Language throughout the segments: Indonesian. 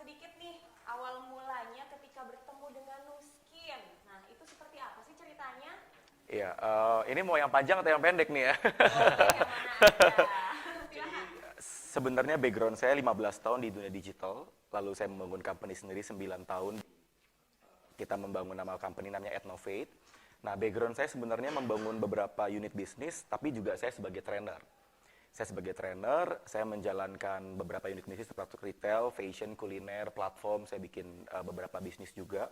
sedikit nih awal mulanya ketika bertemu dengan Nuskin. Nah, itu seperti apa sih ceritanya? Iya, ini mau yang panjang atau yang pendek nih ya? Oke, yang mana aja. Silakan. Sebenarnya background saya 15 tahun di dunia digital, lalu saya membangun company sendiri 9 tahun. Kita membangun nama company namanya Ethnovate. Nah, background saya sebenarnya membangun beberapa unit bisnis, tapi juga saya sebagai trainer. Saya sebagai trainer, saya menjalankan beberapa unit bisnis termasuk retail, fashion, kuliner, platform, saya bikin beberapa bisnis juga.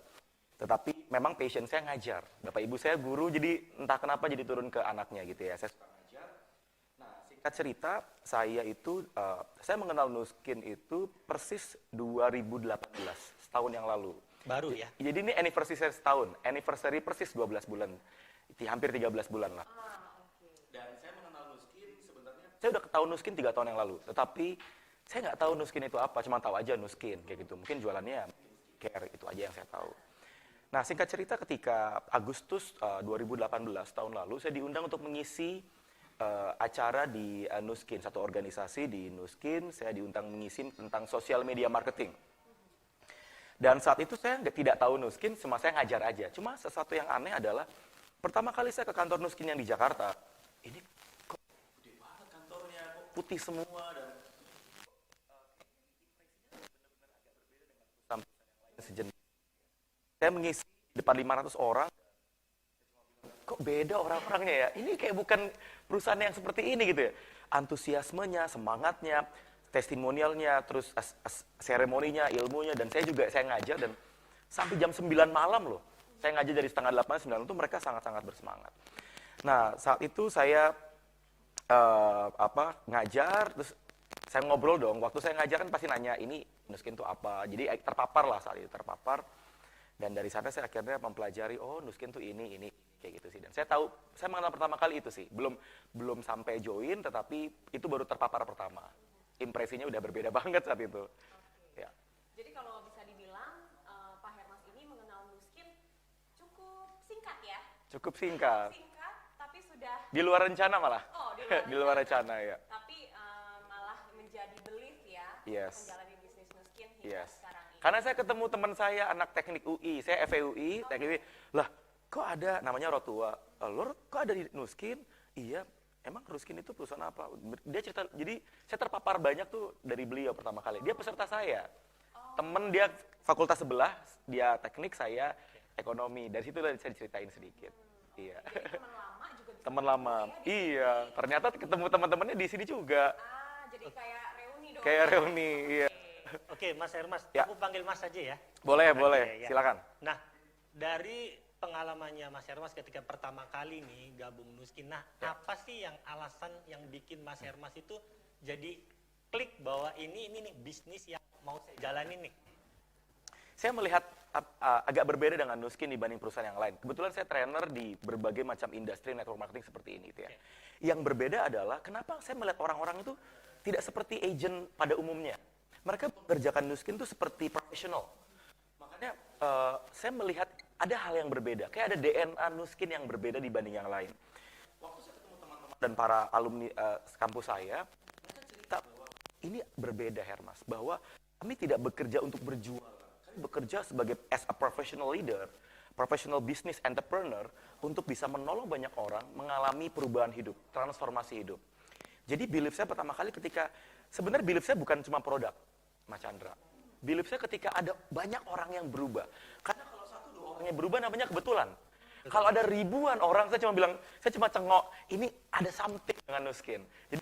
Tetapi memang passion saya ngajar. Bapak ibu saya guru, jadi entah kenapa jadi turun ke anaknya gitu ya. Saya suka ngajar. Nah, singkat cerita, saya mengenal Nuskin itu persis 2018, setahun yang lalu. Baru ya? Jadi ini anniversary saya setahun, anniversary persis 12 bulan, hampir 13 bulan lah. Dan saya mengenal Nuskin sebenarnya, saya udah tahu Nuskin 3 tahun yang lalu, tetapi saya nggak tahu Nuskin itu apa, cuma tahu aja Nuskin, kayak gitu. Mungkin jualannya care, itu aja yang saya tahu. Nah, singkat cerita ketika Agustus 2018 tahun lalu, saya diundang untuk mengisi acara di Nuskin, satu organisasi di Nuskin, saya diundang mengisi tentang social media marketing. Dan saat itu saya tidak tahu Nuskin, cuma saya ngajar aja. Cuma sesuatu yang aneh adalah, pertama kali saya ke kantor Nuskin yang di Jakarta, ini kok gede banget kantornya, kok putih semua, dan benar-benar agak berbeda dengan perusahaan-perusahaan yang lain sejenis. Saya mengisi di depan 500 orang, kok beda orang-orangnya ya? Ini kayak bukan perusahaan yang seperti ini gitu ya. Antusiasmenya, semangatnya, testimonialnya, terus seremoninya, ilmunya, dan saya ngajar, dan sampai jam 9 malam loh. Saya ngajar dari setengah 8, 9 itu mereka sangat-sangat bersemangat. Nah, saat itu saya ngajar, terus saya ngobrol dong. Waktu saya ngajar kan pasti nanya, ini Nuskin itu apa? Jadi terpapar lah saat itu, terpapar. Dan dari sana saya akhirnya mempelajari, oh Nuskin itu ini, kayak gitu sih. Dan saya tahu, saya mengenal pertama kali itu sih. Belum sampai join, tetapi itu baru terpapar pertama. Impresinya udah berbeda banget saat itu. Oke. Ya. Jadi kalau bisa dibilang Pak Hermas ini mengenal Nuskin cukup singkat ya? Cukup singkat. Singkat, tapi sudah Di luar rencana malah. oh, di luar Di luar rencana ya. Tapi malah menjadi belief ya Yes. menjalani bisnis Nuskin hingga Yes. sekarang ini. Karena saya ketemu teman saya anak teknik UI, saya FEUI, teknik UI. Lah, kok ada namanya Rotua? Lor, kok ada di Nuskin? Iya. Emang Nuskin itu perusahaan apa? Dia cerita, jadi saya terpapar banyak tuh dari beliau pertama kali. Dia peserta saya. Temen dia fakultas sebelah, dia teknik, saya ekonomi. Dari situ saya diceritain sedikit. Iya. Jadi teman lama juga bisa Teman lama. Iya, ternyata ketemu teman-temannya di sini juga. jadi kayak reuni dong. Kayak reuni, iya. Oke, Mas Hermas, Ya. aku panggil Mas aja ya. Boleh, ya. silakan. Nah, dari pengalamannya Mas Hermas ketika pertama kali nih gabung Nuskin, nah Ya. apa sih yang alasan yang bikin Mas Hermas itu jadi klik bahwa ini nih bisnis yang mau saya jalanin nih? Saya melihat agak berbeda dengan Nuskin dibanding perusahaan yang lain. Kebetulan saya trainer di berbagai macam industri network marketing seperti ini gitu ya. Yang berbeda adalah kenapa saya melihat orang-orang itu tidak seperti agent pada umumnya. Mereka mengerjakan Nuskin itu seperti profesional. Makanya saya melihat ada hal yang berbeda. Kayak ada DNA Nuskin yang berbeda dibanding yang lain. Waktu saya ketemu teman-teman dan para alumni kampus saya, mereka cerita bahwa ini berbeda Hermas. Bahwa kami tidak bekerja untuk berjual. Kami bekerja sebagai as a professional leader, professional business entrepreneur untuk bisa menolong banyak orang mengalami perubahan hidup, transformasi hidup. Jadi belief saya pertama kali ketika, sebenarnya belief saya bukan cuma produk, Mas Chandra. Belief saya ketika ada banyak orang yang berubah. Karena kalau satu dua orang yang berubah namanya kebetulan. Kalau ada ribuan orang, saya cuma cengok, ini ada something dengan Nuskin. Jadi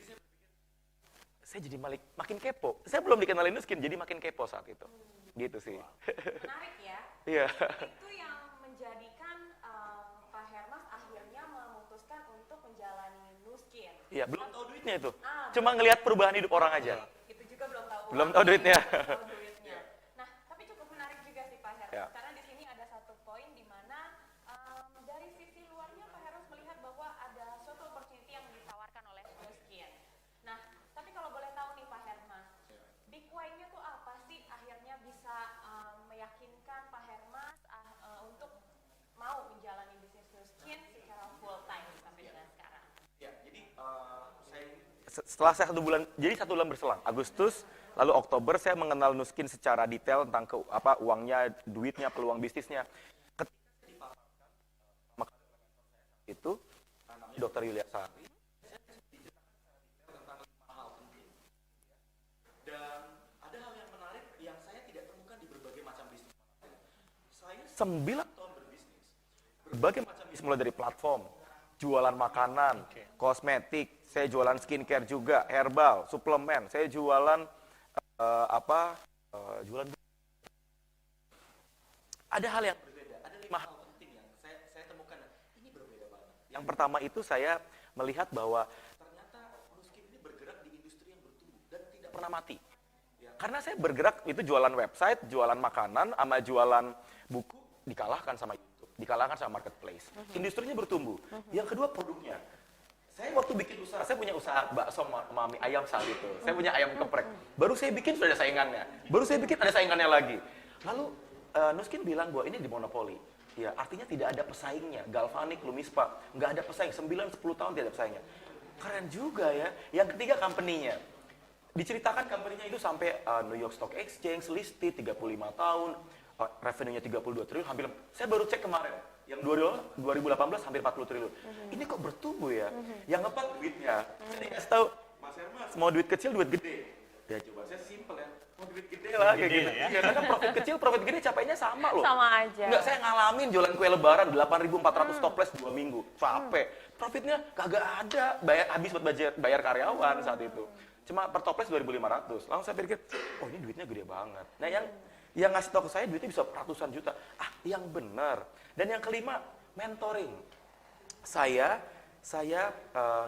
saya jadi makin kepo. Saya belum dikenalin Nuskin, jadi makin kepo saat itu. Gitu sih. Menarik ya. Iya. Itu yang menjadikan Pak Hermas akhirnya memutuskan untuk menjalani Nuskin. Iya, belum tahu duitnya itu. Ah, Cuma ngelihat perubahan hidup orang aja. Itu juga belum tahu. Belum tahu duitnya. Belum tahu duitnya. Nah, tapi cukup menarik juga sih Pak Hermas. Ya. Karena di sini ada satu poin di mana dari sisi luarnya Pak Hermas melihat bahwa ada suatu opportunity yang ditawarkan oleh Nuskin. Nah, tapi kalau boleh tahu nih Pak Hermas, big why-nya tuh apa sih akhirnya bisa meyakinkan Pak Hermas untuk mau menjalani bisnis Nuskin secara full time sampai dengan sekarang? Ya, jadi setelah saya 1 bulan, jadi 1 bulan berselang, Agustus Lalu Oktober saya mengenal Nuskin secara detail tentang uangnya, duitnya, peluang bisnisnya. Ketika saya dipaparkan itu namanya Dr. Yulia Sari, saya diceritakan secara detail tentang 5 hal penting. Dan ada hal yang menarik yang saya tidak temukan di berbagai macam bisnis. Saya 9 tahun berbisnis. Berbagai macam bisnis mulai dari platform, jualan makanan, kosmetik, saya jualan skincare juga, herbal, suplemen, saya jualan jualan. Ada hal yang berbeda, ada 5 hal penting yang saya temukan, ini berbeda banget. Yang pertama itu saya melihat bahwa ternyata Nuskin ini bergerak di industri yang bertumbuh dan tidak pernah mati. Ya, karena saya bergerak itu jualan website, jualan makanan, sama jualan buku, dikalahkan sama YouTube, dikalahkan sama marketplace. Industrinya bertumbuh. Yang kedua produknya. Saya waktu bikin usaha, saya punya usaha bakso sama mie ayam saat itu. Saya punya ayam geprek. Baru saya bikin sudah ada saingannya. Baru saya bikin ada saingannya lagi. Lalu Nuskin bilang bahwa ini dimonopoli. Ya, artinya tidak ada pesaingnya. Galvanik, Lumispa, nggak ada pesaing. 9-10 tahun tidak ada pesaingnya. Keren juga ya. Yang ketiga company-nya. Diceritakan company-nya itu sampai New York Stock Exchange, listed 35 tahun, revenue-nya 32 triliun, hampir. Saya baru cek kemarin. Yang 2018 hampir 40 triliun. Ini kok bertumbuh ya? Yang keempat duitnya. Saya dikasih tahu, Mas Hermas, mau duit kecil, duit gede. Ya coba saya simple ya. Mau duit gede lah kayak gitu. Ya, karena profit kecil, profit gede capeknya sama loh. Sama aja. Enggak, saya ngalamin jualan kue lebaran 8.400 toples 2 minggu. Capek. Profitnya kagak ada. Habis buat bayar karyawan saat itu. Cuma per toples 2.500. Langsung saya pikir, oh ini duitnya gede banget. Nah yang ngasih tahu ke saya duitnya bisa ratusan juta. Yang benar. Dan yang kelima, mentoring. Saya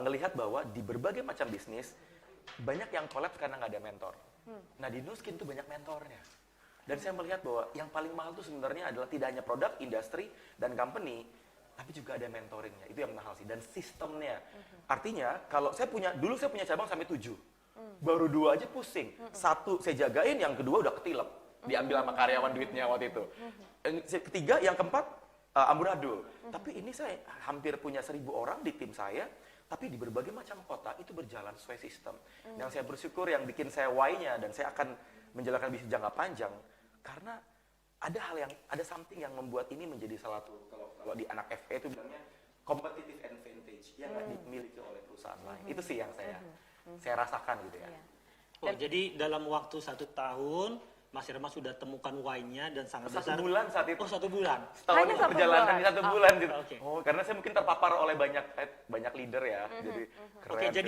ngelihat bahwa di berbagai macam bisnis banyak yang collapse karena nggak ada mentor. Nah di Nuskin tuh banyak mentornya. Dan saya melihat bahwa yang paling mahal tuh sebenarnya adalah tidak hanya produk, industri, dan company, tapi juga ada mentoringnya. Itu yang mahal sih. Dan sistemnya. Artinya kalau dulu saya punya cabang sampai 7. Baru 2 aja pusing. 1 saya jagain, yang kedua udah ketilep. Diambil sama karyawan duitnya waktu itu. Yang ketiga, yang keempat, amburadul. Tapi ini saya hampir punya 1.000 orang di tim saya, tapi di berbagai macam kota itu berjalan sesuai sistem. Yang saya bersyukur, yang bikin saya why-nya, dan saya akan menjalankan bisnis jangka panjang, karena ada something yang membuat ini menjadi salah satu, kalau di anak FA itu bilangnya competitive advantage yang nggak dimiliki oleh perusahaan lain. Itu sih yang saya rasakan gitu ya. Oh, jadi dalam waktu 1 tahun Mas Hermas sudah temukan why-nya dan sangat 1 besar. bulan saat itu. Oh, 1 bulan. Setahun Hanya itu 1 perjalanan bulan. di 1 bulan gitu. Oke. Oh, karena saya mungkin terpapar oleh banyak leader ya. Jadi keren. Oke, jadi